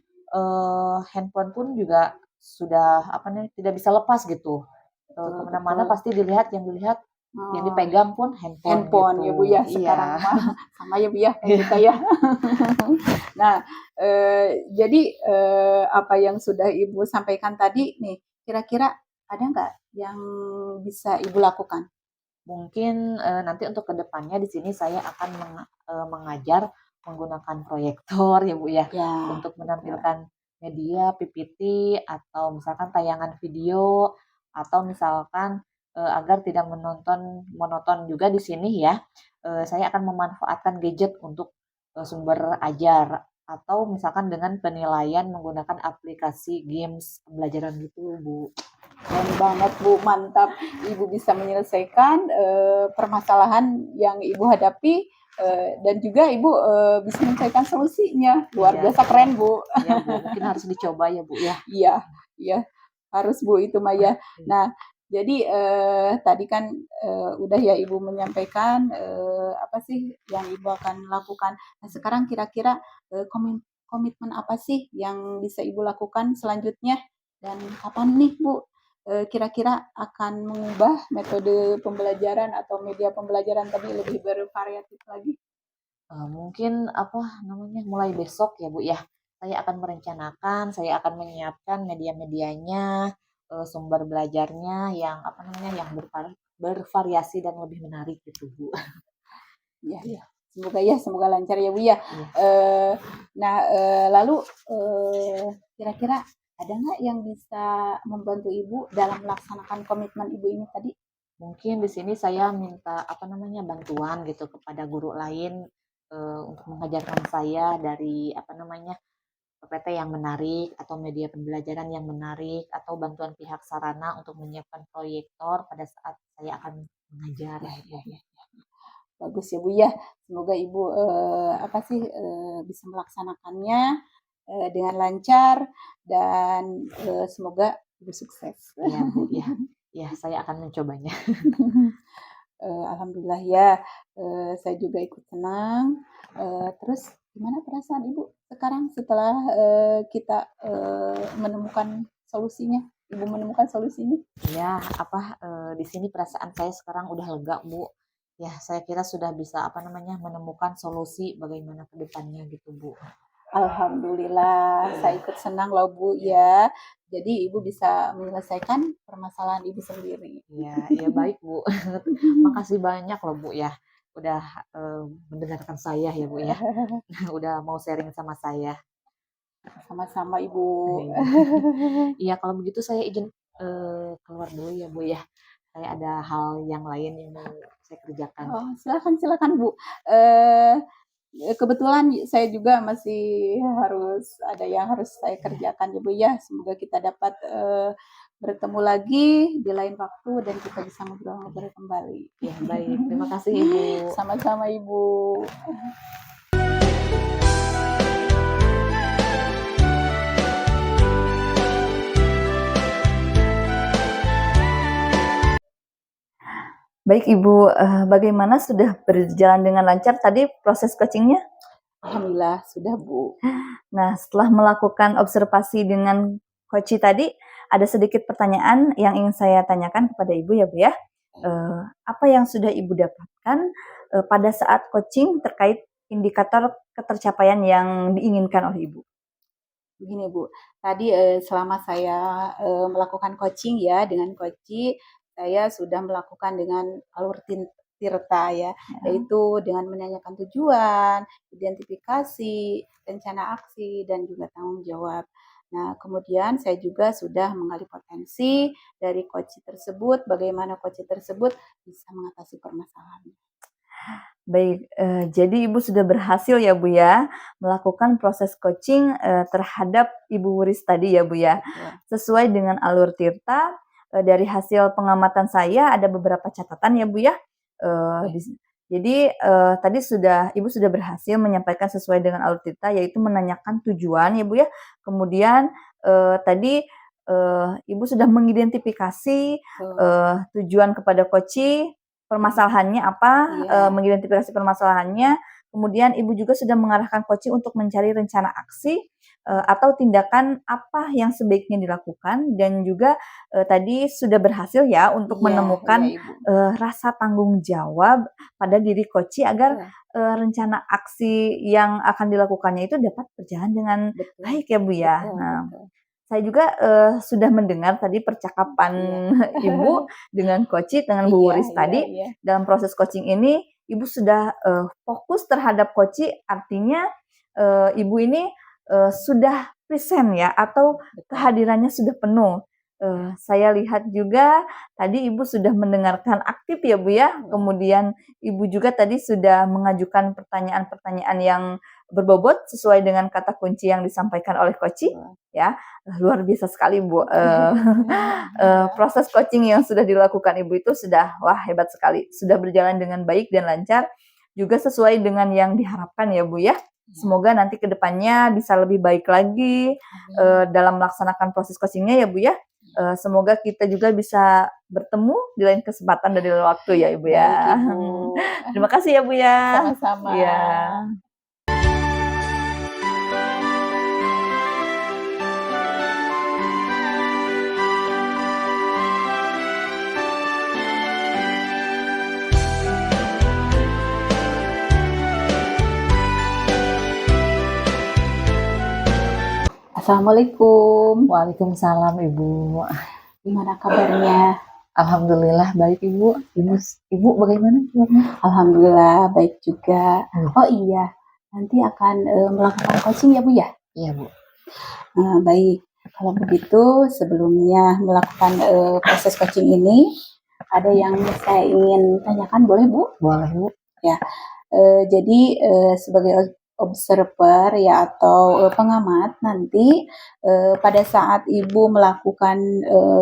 handphone pun juga sudah apa namanya tidak bisa lepas gitu Kalau Betul, kemana-mana betul. pasti yang dilihat yang Oh, dipegang pun handphone handphone gitu. ya Bu ya, Iya. sekarang mah sama ya Bu ya kayak kita ya. Nah, jadi apa yang sudah Ibu sampaikan tadi nih, kira-kira ada nggak yang bisa Ibu lakukan? Mungkin nanti untuk kedepannya di sini saya akan mengajar menggunakan proyektor ya Bu ya, Ya, untuk betul. menampilkan media PPT atau misalkan tayangan video atau misalkan agar tidak monoton juga di sini ya, saya akan memanfaatkan gadget untuk sumber ajar atau misalkan dengan penilaian menggunakan aplikasi games pembelajaran gitu Bu. Keren banget Bu, mantap. Ibu bisa menyelesaikan permasalahan yang Ibu hadapi dan juga Ibu bisa mencarikan solusinya. Luar Iya, biasa keren Bu. iya Bu, mungkin harus dicoba ya Bu ya. Iya, iya harus Bu itu Maya. Iya. Nah, jadi tadi kan udah ya Ibu menyampaikan apa sih yang Ibu akan lakukan. Nah, sekarang kira-kira komitmen apa sih yang bisa Ibu lakukan selanjutnya dan kapan nih Bu kira-kira akan mengubah metode pembelajaran atau media pembelajaran tadi lebih bervariatif lagi? Mungkin apa namanya, mulai besok ya Bu ya, saya akan merencanakan, saya akan menyiapkan media-medianya, sumber belajarnya yang apa namanya, yang bervariasi dan lebih menarik gitu Bu. Ya, ya. Semoga lancar ya Bu ya. Iya. Nah, lalu kira-kira ada nggak yang bisa membantu Ibu dalam melaksanakan komitmen Ibu ini tadi? Mungkin di sini saya minta apa namanya, bantuan gitu kepada guru lain, untuk mengajarkan saya dari apa namanya, PPT yang menarik atau media pembelajaran yang menarik atau bantuan pihak sarana untuk menyiapkan proyektor pada saat saya akan mengajar. Ya. Bagus ya Bu ya. Semoga Ibu apa sih bisa melaksanakannya dengan lancar dan semoga Ibu sukses. Iya Bu, ya. Ya, saya akan mencobanya. Alhamdulillah ya, saya juga ikut senang. Terus gimana perasaan Ibu sekarang setelah kita menemukan solusinya? Ibu menemukan solusinya? Ya, apa di sini perasaan saya sekarang udah lega, Bu. Ya, saya kira sudah bisa apa namanya, menemukan solusi bagaimana ke depannya gitu, Bu. Alhamdulillah, saya ikut senang loh Bu ya. Jadi Ibu bisa menyelesaikan permasalahan Ibu sendiri. Iya, iya baik, Bu. Makasih banyak loh, Bu ya. Udah mendengarkan saya ya, Bu ya. Udah mau sharing sama saya. Sama-sama Ibu. Iya, kalau begitu saya izin keluar dulu ya, Bu ya. Saya ada hal yang lain yang mau saya kerjakan. Oh, silakan Bu. Kebetulan saya juga masih ada yang harus saya kerjakan ya Bu ya. Semoga kita dapat bertemu lagi di lain waktu dan kita bisa ngobrol-ngobrol kembali. Ya, baik. Terima kasih, Ibu. Sama-sama Ibu. Baik Ibu, bagaimana sudah berjalan dengan lancar tadi proses coachingnya? Alhamdulillah sudah Bu. Nah, setelah melakukan observasi dengan coach tadi, ada sedikit pertanyaan yang ingin saya tanyakan kepada Ibu ya Bu ya. Apa yang sudah Ibu dapatkan pada saat coaching terkait indikator ketercapaian yang diinginkan oleh Ibu? Begini Bu, tadi selama saya melakukan coaching ya dengan coach, saya sudah melakukan dengan alur tirta ya, yaitu dengan menanyakan tujuan, identifikasi, rencana aksi, dan juga tanggung jawab. Nah, kemudian saya juga sudah menggali potensi dari coach tersebut, bagaimana coach tersebut bisa mengatasi permasalahan. Baik, jadi Ibu sudah berhasil ya Bu ya, melakukan proses coaching terhadap Ibu Wuris tadi ya Bu ya. Sesuai dengan alur tirta, dari hasil pengamatan saya ada beberapa catatan ya Bu ya. Jadi tadi Ibu sudah berhasil menyampaikan sesuai dengan alur tirta, yaitu menanyakan tujuan ya Bu ya. Kemudian tadi Ibu sudah mengidentifikasi tujuan kepada coach, permasalahannya apa, Iya. mengidentifikasi permasalahannya, Kemudian Ibu juga sudah mengarahkan coaching untuk mencari rencana aksi atau tindakan apa yang sebaiknya dilakukan, dan juga tadi sudah berhasil ya untuk Iya, menemukan iya Ibu. rasa tanggung jawab pada diri coach agar Iya, rencana aksi yang akan dilakukannya itu dapat berjalan dengan betul, baik ya Bu ya. betul, Nah, betul. saya juga sudah mendengar tadi percakapan Iya. Ibu dengan coach, dengan Bu Iya, Wuris iya, tadi. iya. Dalam proses coaching ini Ibu sudah fokus terhadap coach, artinya Ibu ini sudah present ya, atau Betul. kehadirannya sudah penuh. Saya lihat juga tadi Ibu sudah mendengarkan aktif ya Bu ya. Kemudian Ibu juga tadi sudah mengajukan pertanyaan-pertanyaan yang berbobot sesuai dengan kata kunci yang disampaikan oleh coach ya. Luar biasa sekali Bu. Proses coaching yang sudah dilakukan Ibu itu sudah wah hebat sekali. Sudah berjalan dengan baik dan lancar, juga sesuai dengan yang diharapkan ya Bu ya. Semoga nanti ke depannya bisa lebih baik lagi dalam melaksanakan proses coachingnya ya Bu ya. Semoga kita juga bisa bertemu di lain kesempatan dan di lain waktu ya Ibu ya. Baik Ibu. Terima kasih ya Bu ya. Sama-sama. Iya. Assalamualaikum. Waalaikumsalam Ibu. Gimana kabarnya? Alhamdulillah baik Ibu. Ibu bagaimana kabarnya? Alhamdulillah baik juga. Hmm. Oh iya, nanti akan melakukan coaching ya Bu ya? Iya Bu. Baik. Kalau begitu sebelumnya melakukan proses coaching ini, ada yang saya ingin tanyakan, boleh Bu? Boleh Bu. Ya. Jadi sebagai observer ya atau pengamat nanti pada saat Ibu melakukan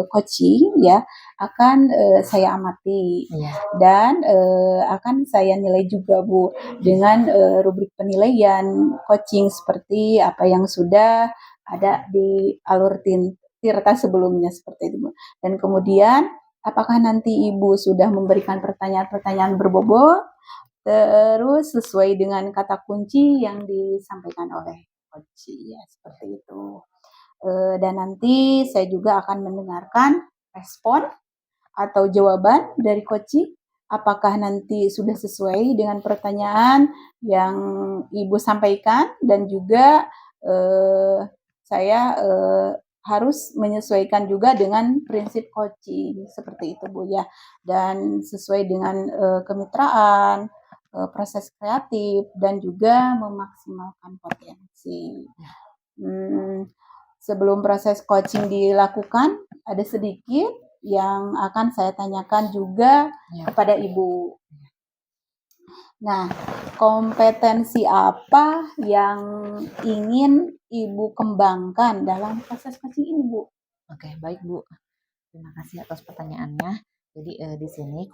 coaching ya akan saya amati Iya. dan akan saya nilai juga Bu dengan rubrik penilaian coaching seperti apa yang sudah ada di alur Tirta sebelumnya seperti itu Bu. Dan kemudian apakah nanti Ibu sudah memberikan pertanyaan-pertanyaan berbobot terus sesuai dengan kata kunci yang disampaikan oleh coach ya seperti itu. Dan nanti saya juga akan mendengarkan respon atau jawaban dari coach. Apakah nanti sudah sesuai dengan pertanyaan yang Ibu sampaikan, dan juga saya harus menyesuaikan juga dengan prinsip coaching seperti itu Bu ya, dan sesuai dengan kemitraan, proses kreatif, dan juga memaksimalkan potensi. Sebelum proses coaching dilakukan, ada sedikit yang akan saya tanyakan juga kepada Ibu. Nah, kompetensi apa yang ingin Ibu kembangkan dalam proses coaching ini, Bu? Oke, baik Bu. Terima kasih atas pertanyaannya. Jadi di sini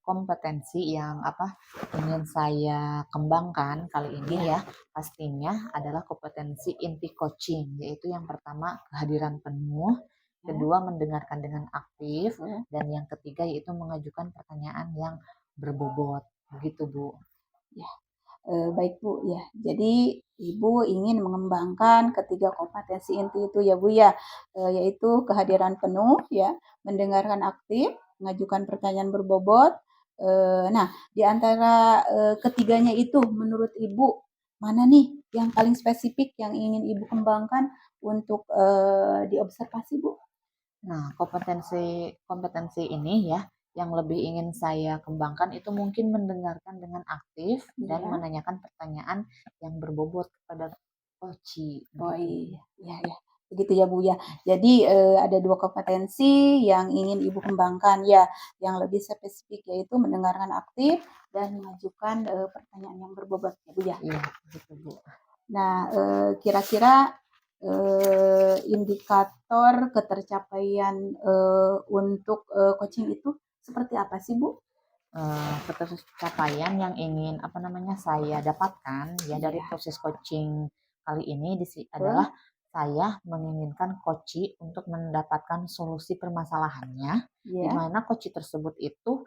kompetensi yang ingin saya kembangkan kali ini ya pastinya adalah kompetensi inti coaching, yaitu yang pertama kehadiran penuh, kedua mendengarkan dengan aktif, dan yang ketiga yaitu mengajukan pertanyaan yang berbobot. Begitu Bu. Ya, baik Bu ya. Jadi Ibu ingin mengembangkan ketiga kompetensi inti itu ya Bu ya, yaitu kehadiran penuh ya, mendengarkan aktif, mengajukan pertanyaan berbobot. Nah, di antara ketiganya itu menurut Ibu mana nih yang paling spesifik yang ingin Ibu kembangkan untuk diobservasi Bu? Nah, kompetensi ini ya yang lebih ingin saya kembangkan itu mungkin mendengarkan dengan aktif dan menanyakan pertanyaan yang berbobot kepada coach. Oh iya, ya. Begitu ya Bu ya. Jadi ada dua kompetensi yang ingin Ibu kembangkan ya, yang lebih spesifik yaitu mendengarkan aktif dan mengajukan pertanyaan yang berbobot ya Bu ya. Iya, begitu Bu. Nah, kira-kira indikator ketercapaian untuk coaching itu seperti apa sih Bu? Pencapaian yang ingin saya dapatkan ya dari proses coaching kali ini adalah saya menginginkan coach untuk mendapatkan solusi permasalahannya, di mana coach tersebut itu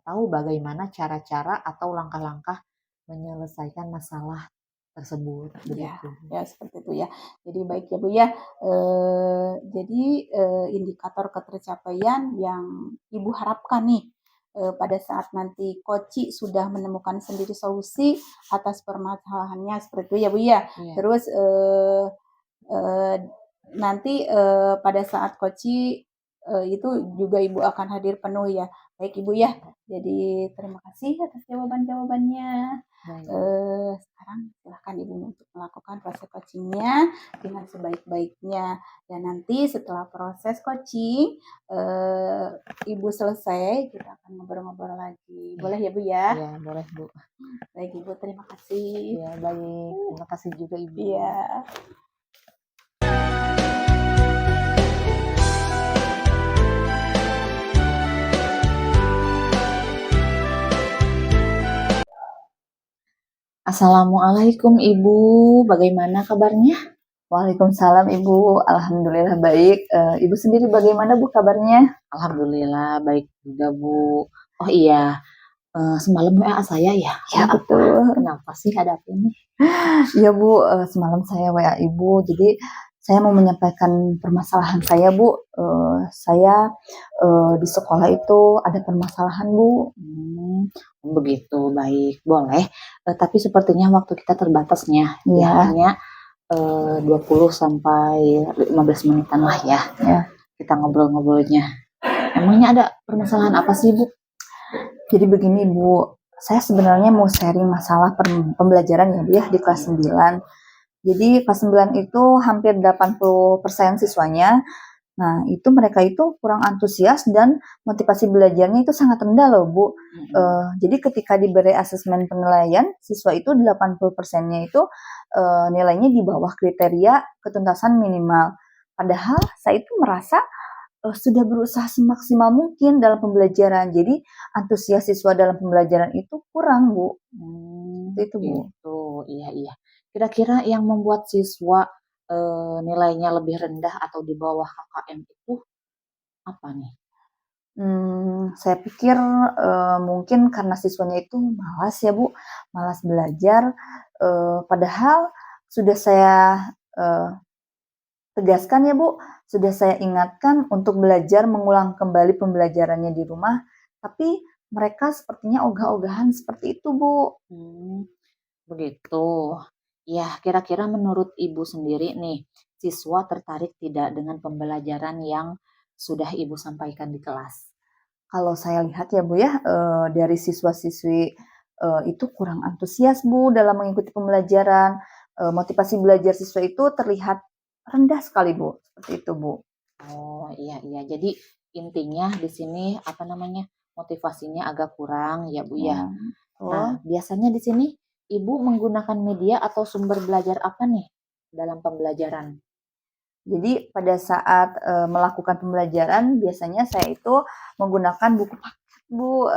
tahu bagaimana cara-cara atau langkah-langkah menyelesaikan masalah tersebut Ya, begitu. ya seperti itu ya. Jadi baik ya Bu ya. Jadi indikator ketercapaian yang Ibu harapkan nih pada saat nanti Koci sudah menemukan sendiri solusi atas permasalahannya seperti itu ya Bu ya. Iya. Terus eh, nanti pada saat Koci itu juga Ibu akan hadir penuh ya. Baik Ibu ya. Jadi terima kasih atas jawaban-jawabannya. Baik. Sekarang silahkan Ibu untuk melakukan proses coachingnya dengan sebaik-baiknya. Dan nanti setelah proses coaching, Ibu selesai, kita akan ngobrol-ngobrol lagi. Boleh ya Bu ya? Iya, boleh Bu. Baik Ibu, terima kasih. Iya, baik. Terima kasih juga Ibu. Iya. Assalamualaikum Ibu, bagaimana kabarnya? Waalaikumsalam Ibu, alhamdulillah baik. Ibu sendiri bagaimana Bu kabarnya? Alhamdulillah baik juga Bu. Oh iya, semalam WA saya ya? Ya betul. Kenapa sih ada apa ini? Iya Bu, semalam saya WA Ibu, jadi saya mau menyampaikan permasalahan saya Bu. Saya di sekolah itu ada permasalahan Bu. Begitu, baik, boleh. Tapi sepertinya waktu kita terbatasnya, ya Ya, hanya 20 sampai 15 menitan lah ya. Ya. Kita ngobrol-ngobrolnya. Emangnya ada permasalahan apa sih Bu? Jadi begini Bu, saya sebenarnya mau sharing masalah pembelajaran ya Bu ya di kelas 9. Jadi kelas 9 itu hampir 80% siswanya. Nah, itu mereka itu kurang antusias dan motivasi belajarnya itu sangat rendah loh, Bu. Jadi ketika diberi asesmen penilaian, siswa itu 80%-nya itu nilainya di bawah kriteria ketuntasan minimal. Padahal saya itu merasa sudah berusaha semaksimal mungkin dalam pembelajaran. Jadi antusias siswa dalam pembelajaran itu kurang, Bu. Itu, Bu. Gitu, iya. Kira-kira yang membuat siswa nilainya lebih rendah atau di bawah KKM itu apa nih? Saya pikir mungkin karena siswanya itu malas ya Bu, malas belajar. Padahal sudah saya tegaskan ya Bu, sudah saya ingatkan untuk belajar mengulang kembali pembelajarannya di rumah, tapi mereka sepertinya ogah-ogahan seperti itu Bu. Begitu. Ya, kira-kira menurut Ibu sendiri nih, siswa tertarik tidak dengan pembelajaran yang sudah Ibu sampaikan di kelas? Kalau saya lihat ya Bu ya, dari siswa-siswi itu kurang antusias Bu dalam mengikuti pembelajaran. Motivasi belajar siswa itu terlihat rendah sekali Bu, seperti itu Bu. Oh iya. Jadi intinya di sini apa namanya motivasinya agak kurang ya Bu ya. Nah, biasanya di sini Ibu menggunakan media atau sumber belajar apa nih dalam pembelajaran? Jadi pada saat melakukan pembelajaran biasanya saya itu menggunakan buku paket Bu,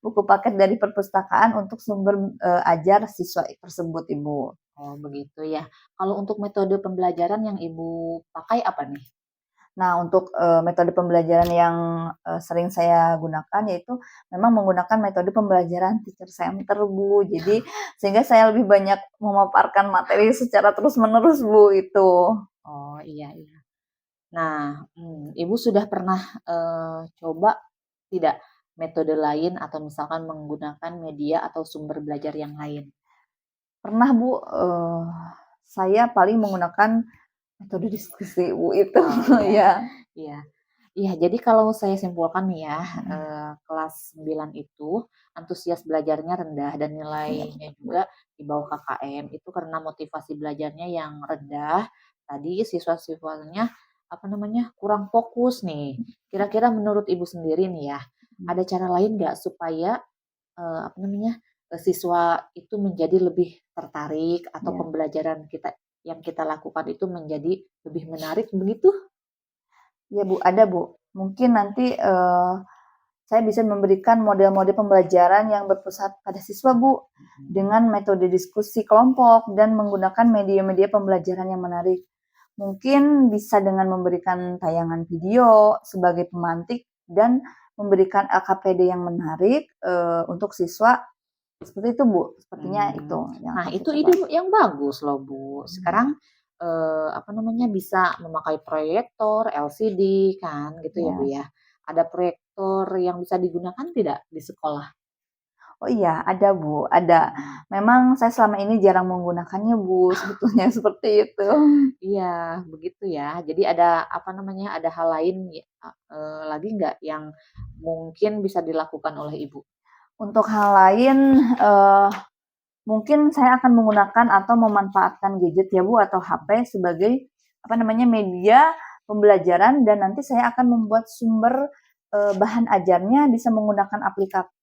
buku paket dari perpustakaan untuk sumber ajar siswa tersebut Ibu. Oh begitu ya. Kalau untuk metode pembelajaran yang Ibu pakai apa nih? Nah, untuk metode pembelajaran yang sering saya gunakan yaitu memang menggunakan metode pembelajaran teacher center, Bu. Jadi sehingga saya lebih banyak memaparkan materi secara terus-menerus, Bu, itu. Oh iya. Nah, Ibu sudah pernah coba tidak metode lain atau misalkan menggunakan media atau sumber belajar yang lain? Pernah, Bu, saya paling menggunakan metode diskusi, Bu, itu. Ya. Iya, jadi kalau saya simpulkan nih ya, kelas 9 itu antusias belajarnya rendah dan nilainya juga di bawah KKM. Itu karena motivasi belajarnya yang rendah. Tadi siswa-siswanya apa namanya kurang fokus nih. Kira-kira menurut Ibu sendiri nih ya, ada cara lain nggak supaya apa namanya siswa itu menjadi lebih tertarik atau pembelajaran kita yang kita lakukan itu menjadi lebih menarik begitu? Ya Bu, ada Bu. Mungkin nanti saya bisa memberikan model-model pembelajaran yang berpusat pada siswa Bu, dengan metode diskusi kelompok dan menggunakan media-media pembelajaran yang menarik. Mungkin bisa dengan memberikan tayangan video sebagai pemantik dan memberikan LKPD yang menarik untuk siswa Seperti itu Bu, sepertinya Hmm. itu yang Nah, akan itu saya ide coba. yang bagus loh, Bu. Sekarang apa namanya bisa memakai proyektor LCD kan gitu ya, Bu Ya. ya. Ada proyektor yang bisa digunakan tidak di sekolah? Oh iya, ada Bu, ada. Hmm. Memang saya selama ini jarang menggunakannya Bu, sebetulnya seperti itu. Iya, begitu ya. Jadi ada apa namanya? Ada hal lain lagi nggak yang mungkin bisa dilakukan oleh Ibu? Untuk hal lain, eee, mungkin saya akan menggunakan atau memanfaatkan gadget ya Bu, atau HP sebagai, apa namanya, media pembelajaran dan nanti saya akan membuat sumber, bahan ajarnya bisa menggunakan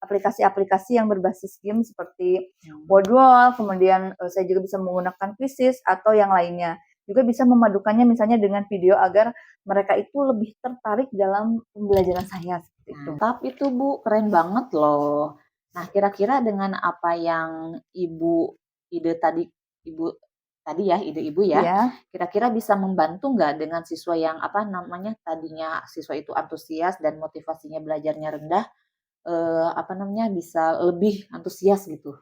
aplikasi-aplikasi yang berbasis game seperti Wordwall, kemudian, saya juga bisa menggunakan Quizizz atau yang lainnya. Juga bisa memadukannya misalnya dengan video agar mereka itu lebih tertarik dalam pembelajaran saya, seperti itu. Mantap itu Bu, keren banget loh. Nah, kira-kira dengan apa yang ide tadi Ibu ide Ibu ya, Ya. kira-kira bisa membantu nggak dengan siswa yang apa namanya tadinya siswa itu antusias dan motivasinya belajarnya rendah, apa namanya bisa lebih antusias gitu?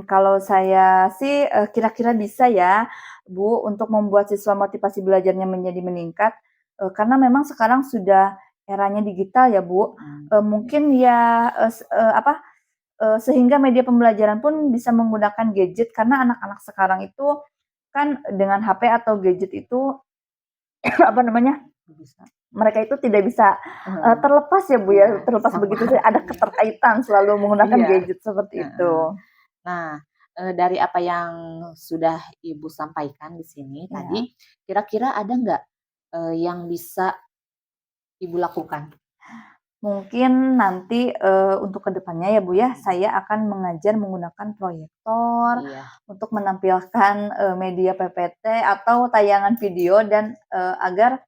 Kalau saya sih, kira-kira bisa ya, Bu, untuk membuat siswa motivasi belajarnya menjadi meningkat, karena memang sekarang sudah eranya digital ya, Bu. Mungkin ya, sehingga media pembelajaran pun bisa menggunakan gadget karena anak-anak sekarang itu kan dengan HP atau gadget itu, apa namanya, Bisa. mereka itu tidak bisa, terlepas ya, Bu, ya, Iya, terlepas sama. begitu saja, ada keterkaitan selalu menggunakan Iya, gadget seperti itu. heeh. Nah, dari apa yang sudah Ibu sampaikan di sini tadi, Ya. kira-kira ada nggak, yang bisa Ibu lakukan? Mungkin nanti, untuk kedepannya ya Bu ya, saya akan mengajar menggunakan proyektor Iya. untuk menampilkan, media PPT atau tayangan video dan, agar,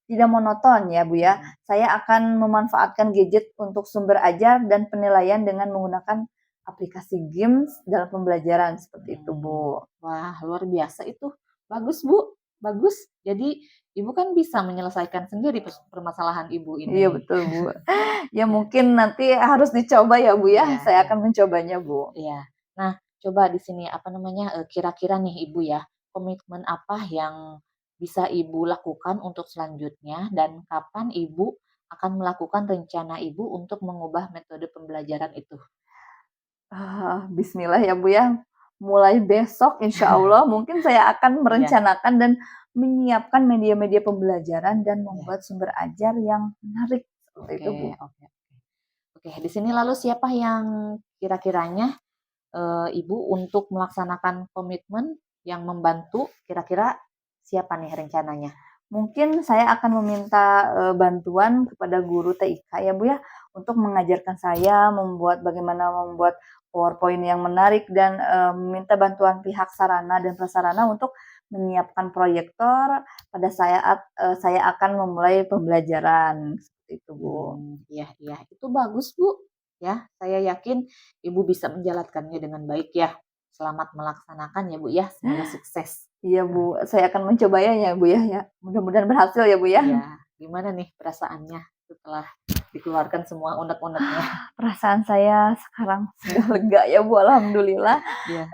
tidak monoton ya Bu ya. Saya akan memanfaatkan gadget untuk sumber ajar dan penilaian dengan menggunakan aplikasi games dalam pembelajaran, seperti itu Bu. Wah, luar biasa itu. Bagus, Bu, bagus. Jadi Ibu kan bisa menyelesaikan sendiri permasalahan Ibu ini. Iya betul Bu. Ya mungkin nanti harus dicoba ya Bu ya, Iya, saya iya. akan mencobanya Bu. Iya. Nah, coba di sini apa namanya, kira-kira nih Ibu ya, komitmen apa yang bisa Ibu lakukan untuk selanjutnya dan kapan Ibu akan melakukan rencana Ibu untuk mengubah metode pembelajaran itu? Bismillah ya Bu ya, mulai besok insya Allah mungkin saya akan merencanakan dan menyiapkan media-media pembelajaran dan membuat sumber ajar yang menarik, seperti itu Bu. Oke. Oke, di sini lalu siapa yang kira-kiranya, Ibu untuk melaksanakan komitmen yang membantu, kira-kira siapa nih rencananya? Mungkin saya akan meminta, bantuan kepada guru TIK ya Bu ya, untuk mengajarkan saya bagaimana membuat PowerPoint yang menarik dan, meminta bantuan pihak sarana dan prasarana untuk menyiapkan proyektor pada saat, saya akan memulai pembelajaran, seperti itu Bu. Iya, iya, itu bagus Bu, ya. Saya yakin Ibu bisa menjalankannya dengan baik ya. Selamat melaksanakan ya Bu ya, semoga sukses. Iya Bu, saya akan mencobanya ya Bu ya, mudah-mudahan berhasil ya Bu ya. Iya, gimana nih perasaannya setelah dikeluarkan semua unek-uneknya? Perasaan saya sekarang sudah lega ya Bu, alhamdulillah. Iya.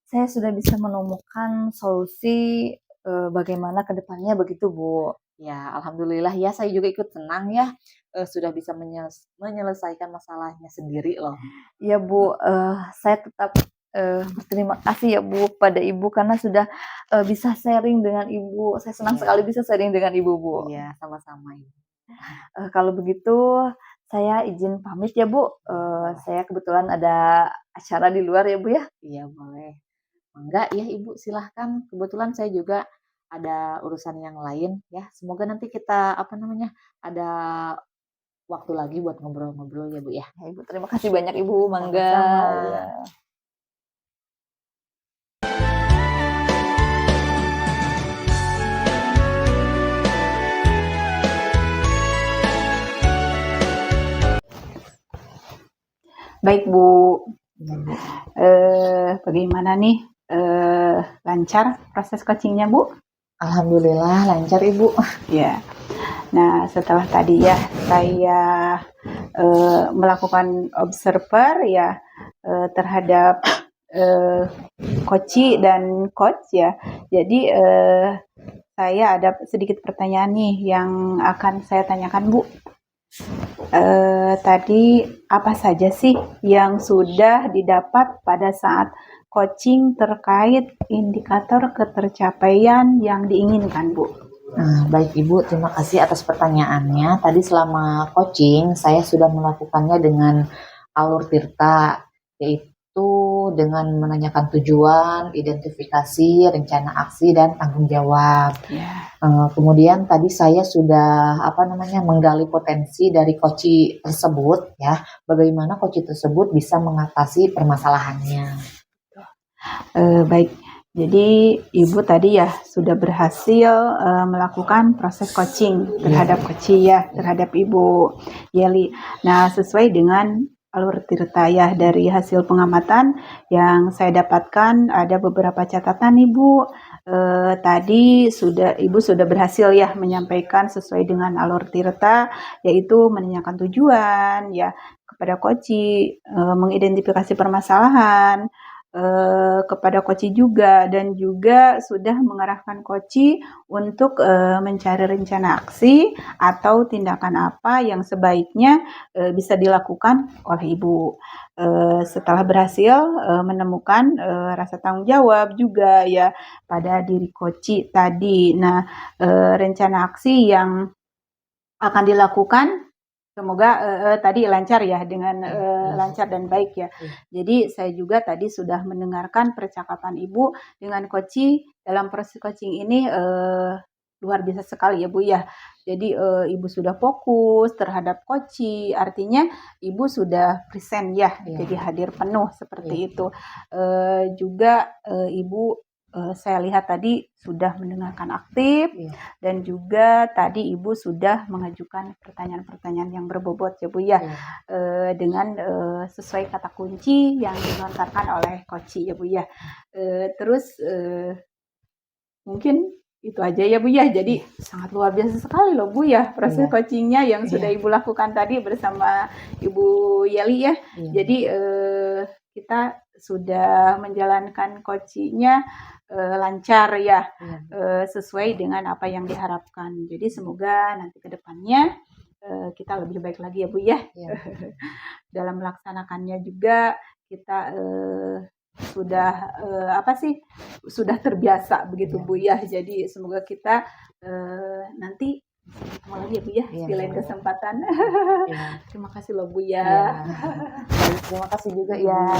Saya sudah bisa menemukan solusi, bagaimana ke depannya begitu Bu. Ya, alhamdulillah ya saya juga ikut senang ya, sudah bisa menyelesaikan masalahnya sendiri loh. Iya Bu, saya tetap, berterima kasih ya Bu pada Ibu karena sudah, bisa sharing dengan Ibu. Saya senang Iya. sekali bisa sharing dengan Ibu Bu. Iya, sama-sama Ibu. Kalau begitu saya izin pamit ya Bu, saya kebetulan ada acara di luar ya Bu ya. Iya boleh. Enggak ya Ibu silahkan, kebetulan saya juga ada urusan yang lain ya. Semoga nanti kita apa namanya, ada waktu lagi buat ngobrol-ngobrol ya Bu ya. Ya Ibu, terima kasih banyak Ibu, mangga. Sama-sama. Ya. Baik Bu, bagaimana nih lancar proses coachingnya Bu? Alhamdulillah lancar Ibu. Ya, Nah, setelah tadi ya saya melakukan observer ya terhadap coach dan coach ya. Jadi saya ada sedikit pertanyaan nih yang akan saya tanyakan, Bu. Tadi apa saja sih yang sudah didapat pada saat coaching terkait indikator ketercapaian yang diinginkan, Bu? Nah, baik Ibu, terima kasih atas pertanyaannya. Tadi selama coaching, saya sudah melakukannya dengan alur tirta, yaitu dengan menanyakan tujuan, identifikasi, rencana aksi, dan tanggung jawab. Kemudian tadi saya sudah menggali potensi dari coach tersebut, ya, bagaimana coach tersebut bisa mengatasi permasalahannya. Baik. Jadi Ibu tadi ya sudah berhasil melakukan proses coaching terhadap coach ya, terhadap Ibu Yeli. Nah, sesuai dengan alur tirta ya, dari hasil pengamatan yang saya dapatkan ada beberapa catatan Ibu. Tadi Ibu sudah berhasil ya menyampaikan sesuai dengan alur tirta, yaitu menanyakan tujuan ya kepada coach, mengidentifikasi permasalahan kepada coach juga, dan juga sudah mengarahkan coach untuk mencari rencana aksi atau tindakan apa yang sebaiknya bisa dilakukan oleh Ibu. Setelah berhasil menemukan rasa tanggung jawab juga ya pada diri coach tadi. Nah, rencana aksi yang akan dilakukan semoga tadi lancar ya, dengan lancar dan baik ya. Jadi saya juga tadi sudah mendengarkan percakapan Ibu dengan coach dalam proses coaching ini luar biasa sekali ya Bu ya. Jadi Ibu sudah fokus terhadap coach, artinya Ibu sudah present ya, jadi hadir penuh seperti itu. Juga Ibu saya lihat tadi sudah mendengarkan aktif, dan juga tadi Ibu sudah mengajukan pertanyaan-pertanyaan yang berbobot ya Bu ya, dengan sesuai kata kunci yang dilontarkan oleh coach ya Bu ya. Terus mungkin itu aja ya Bu ya. Jadi sangat luar biasa sekali loh Bu ya proses coachingnya yang sudah Ibu lakukan tadi bersama Ibu Yeli ya. Jadi kita sudah menjalankan coachingnya lancar ya, sesuai dengan apa yang diharapkan. Jadi semoga nanti ke depannya kita lebih baik lagi ya Bu ya. Dalam melaksanakannya juga kita sudah sudah terbiasa begitu Bu ya. Jadi semoga kita nanti ketemu lagi ya Bu ya di lain kesempatan. Terima kasih loh Bu ya. Terima kasih juga ya.